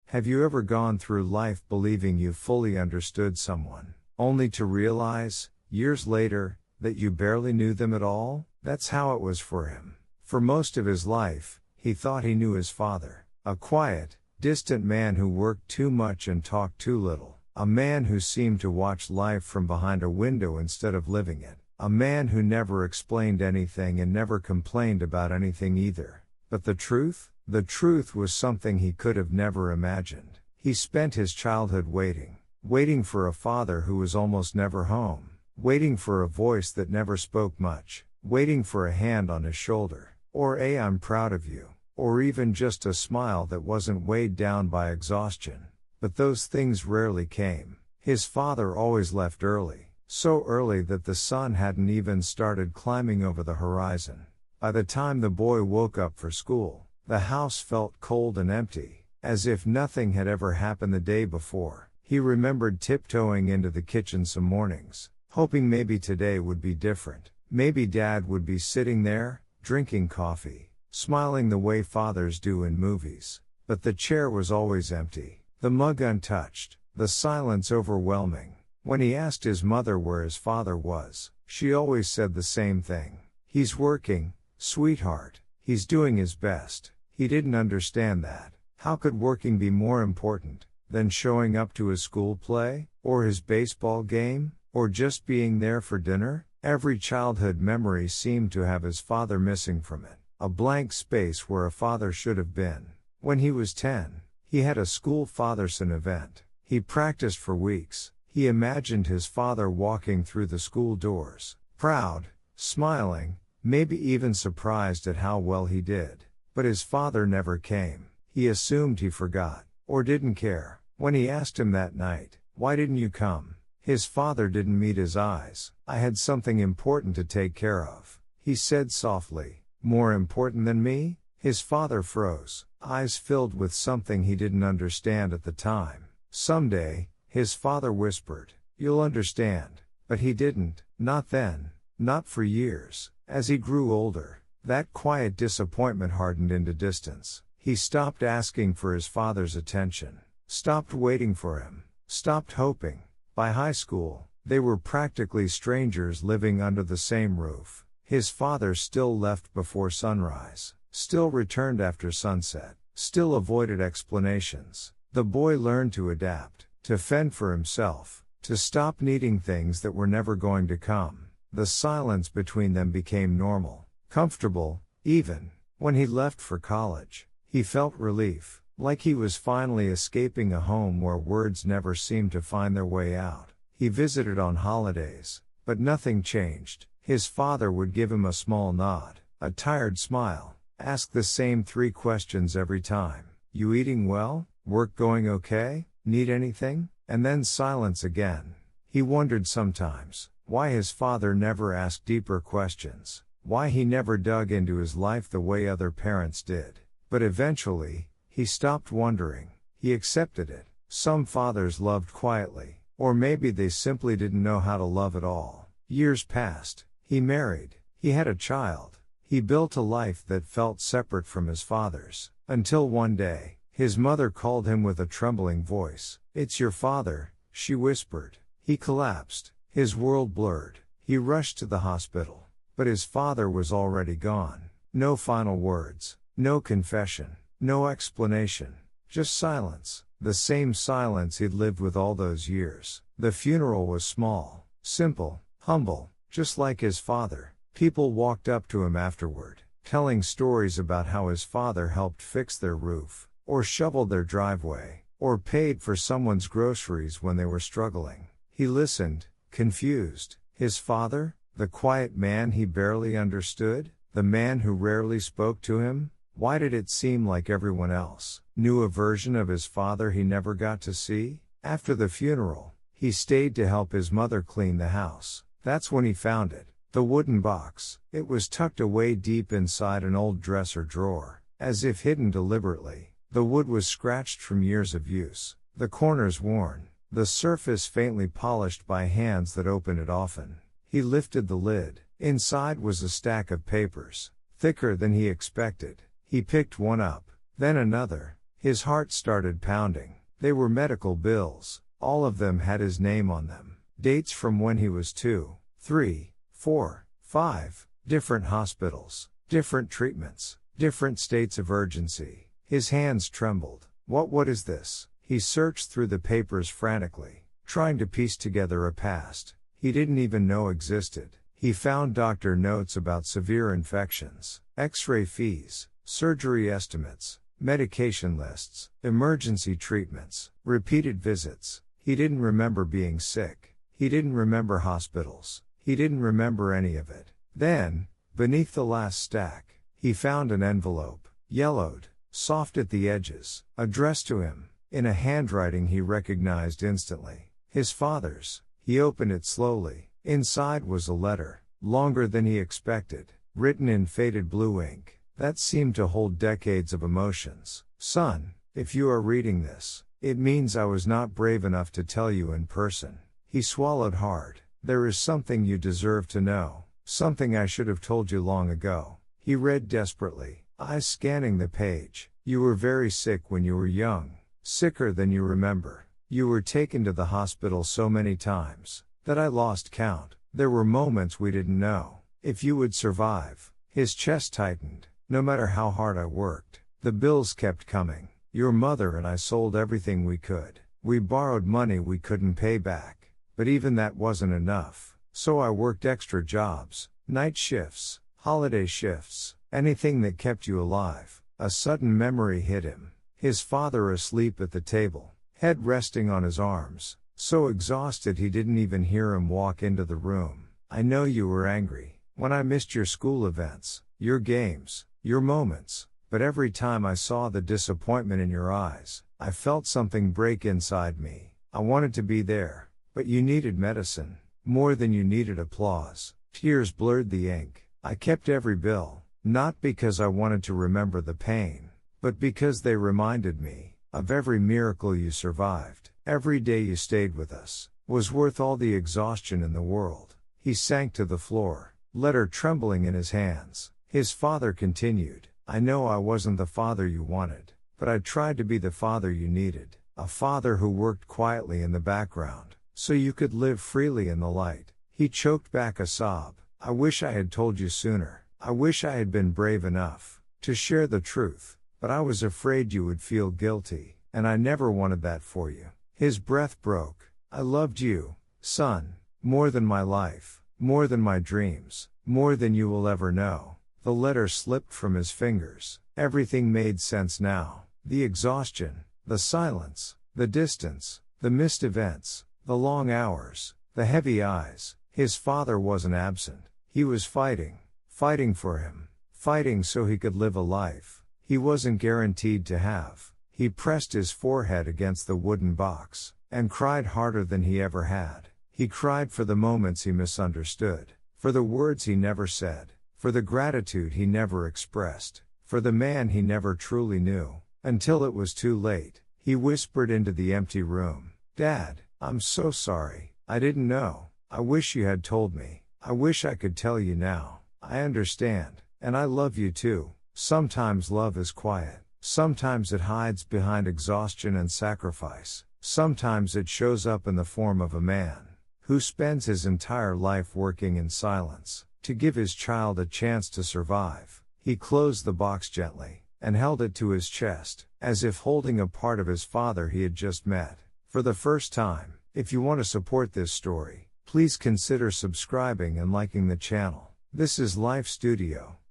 Have you ever gone through life believing you fully understood someone, only to realize, years later, that you barely knew them at all? That's how it was for him. For most of his life, he thought he knew his father. A quiet, distant man who worked too much and talked too little. A man who seemed to watch life from behind a window instead of living it. A man who never explained anything and never complained about anything either. But the truth? The truth was something he could have never imagined. He spent his childhood waiting for a father who was almost never home, waiting for a voice that never spoke much, waiting for a hand on his shoulder, or a "I'm proud of you," or even just a smile that wasn't weighed down by exhaustion. But those things rarely came. His father always left early, so early that the sun hadn't even started climbing over the horizon. By the time the boy woke up for school, the house felt cold and empty, as if nothing had ever happened the day before. He remembered tiptoeing into the kitchen some mornings, hoping maybe today would be different. Maybe Dad would be sitting there, drinking coffee, smiling the way fathers do in movies. But the chair was always empty, the mug untouched, the silence overwhelming. When he asked his mother where his father was, she always said the same thing. "He's working, sweetheart. He's doing his best." He didn't understand that. How could working be more important than showing up to his school play, or his baseball game, or just being there for dinner? Every childhood memory seemed to have his father missing from it, a blank space where a father should have been. When he was 10, he had a school father-son event. He practiced for weeks. He imagined his father walking through the school doors, proud, smiling, maybe even surprised at how well he did. But his father never came. He assumed he forgot, or didn't care. When he asked him that night, "Why didn't you come?" his father didn't meet his eyes. "I had something important to take care of," he said softly. "More important than me?" His father froze, eyes filled with something he didn't understand at the time. "Someday," his father whispered, "you'll understand." But he didn't, not then, not for years. As he grew older, that quiet disappointment hardened into distance. He stopped asking for his father's attention, stopped waiting for him, stopped hoping. By high school, they were practically strangers living under the same roof. His father still left before sunrise, still returned after sunset, still avoided explanations. The boy learned to adapt, to fend for himself, to stop needing things that were never going to come. The silence between them became normal, comfortable, even. When he left for college, he felt relief, like he was finally escaping a home where words never seemed to find their way out. He visited on holidays, but nothing changed. His father would give him a small nod, a tired smile, ask the same 3 questions every time. "You eating well? Work going okay? Need anything?" And then silence again. He wondered sometimes why his father never asked deeper questions, why he never dug into his life the way other parents did. But eventually, he stopped wondering. He accepted it. Some fathers loved quietly, or maybe they simply didn't know how to love at all. Years passed. He married. He had a child. He built a life that felt separate from his father's. Until one day, his mother called him with a trembling voice. "It's your father," she whispered. He collapsed. His world blurred. He rushed to the hospital. But his father was already gone. No final words. No confession. No explanation. Just silence. The same silence he'd lived with all those years. The funeral was small, simple, humble, just like his father. People walked up to him afterward, telling stories about how his father helped fix their roof, or shoveled their driveway, or paid for someone's groceries when they were struggling. He listened, confused. His father, the quiet man he barely understood, the man who rarely spoke to him? Why did it seem like everyone else knew a version of his father he never got to see? After the funeral, he stayed to help his mother clean the house. That's when he found it. The wooden box. It was tucked away deep inside an old dresser drawer, as if hidden deliberately. The wood was scratched from years of use, the corners worn, the surface faintly polished by hands that opened it often. He lifted the lid. Inside was a stack of papers, thicker than he expected. He picked one up, then another. His heart started pounding. They were medical bills. All of them had his name on them. Dates from when he was 2, 3, 4, 5, different hospitals, different treatments, different states of urgency. His hands trembled. What is this? He searched through the papers frantically, trying to piece together a past he didn't even know existed. He found doctor notes about severe infections, X-ray fees, surgery estimates, medication lists, emergency treatments, repeated visits. He didn't remember being sick. He didn't remember hospitals. He didn't remember any of it. Then, beneath the last stack, he found an envelope, yellowed, soft at the edges, addressed to him, in a handwriting he recognized instantly. His father's. He opened it slowly. Inside was a letter, longer than he expected, written in faded blue ink, that seemed to hold decades of emotions. Son, if you are reading this, it means I was not brave enough to tell you in person. He swallowed hard. There is something you deserve to know, something I should have told you long ago. He read desperately, eyes scanning the page. You were very sick when you were young, sicker than you remember. You were taken to the hospital so many times that I lost count. There were moments we didn't know if you would survive. His chest tightened. No matter how hard I worked, the bills kept coming. Your mother and I sold everything we could. We borrowed money we couldn't pay back. But even that wasn't enough. So I worked extra jobs, night shifts, holiday shifts, anything that kept you alive. A sudden memory hit him. His father asleep at the table, head resting on his arms, so exhausted he didn't even hear him walk into the room. I know you were angry when I missed your school events, your games, your moments, but every time I saw the disappointment in your eyes, I felt something break inside me. I wanted to be there, but you needed medicine, more than you needed applause. Tears blurred the ink. I kept every bill, not because I wanted to remember the pain, but because they reminded me of every miracle you survived. Every day you stayed with us was worth all the exhaustion in the world. He sank to the floor, letter trembling in his hands. His father continued, I know I wasn't the father you wanted, but I tried to be the father you needed, a father who worked quietly in the background, so you could live freely in the light. He choked back a sob. I wish I had told you sooner. I wish I had been brave enough to share the truth, but I was afraid you would feel guilty, and I never wanted that for you. His breath broke. I loved you, son, more than my life, more than my dreams, more than you will ever know. The letter slipped from his fingers. Everything made sense now. The exhaustion, the silence, the distance, the missed events, the long hours, the heavy eyes. His father wasn't absent. He was fighting for him, fighting so he could live a life he wasn't guaranteed to have. He pressed his forehead against the wooden box, and cried harder than he ever had. He cried for the moments he misunderstood, for the words he never said, for the gratitude he never expressed, for the man he never truly knew. Until it was too late, he whispered into the empty room, Dad, I'm so sorry. I didn't know. I wish you had told me. I wish I could tell you now. I understand, and I love you too. Sometimes love is quiet. Sometimes it hides behind exhaustion and sacrifice. Sometimes it shows up in the form of a man who spends his entire life working in silence to give his child a chance to survive. He closed the box gently and held it to his chest, as if holding a part of his father he had just met for the first time. If you want to support this story, please consider subscribing and liking the channel. This is Life Studio.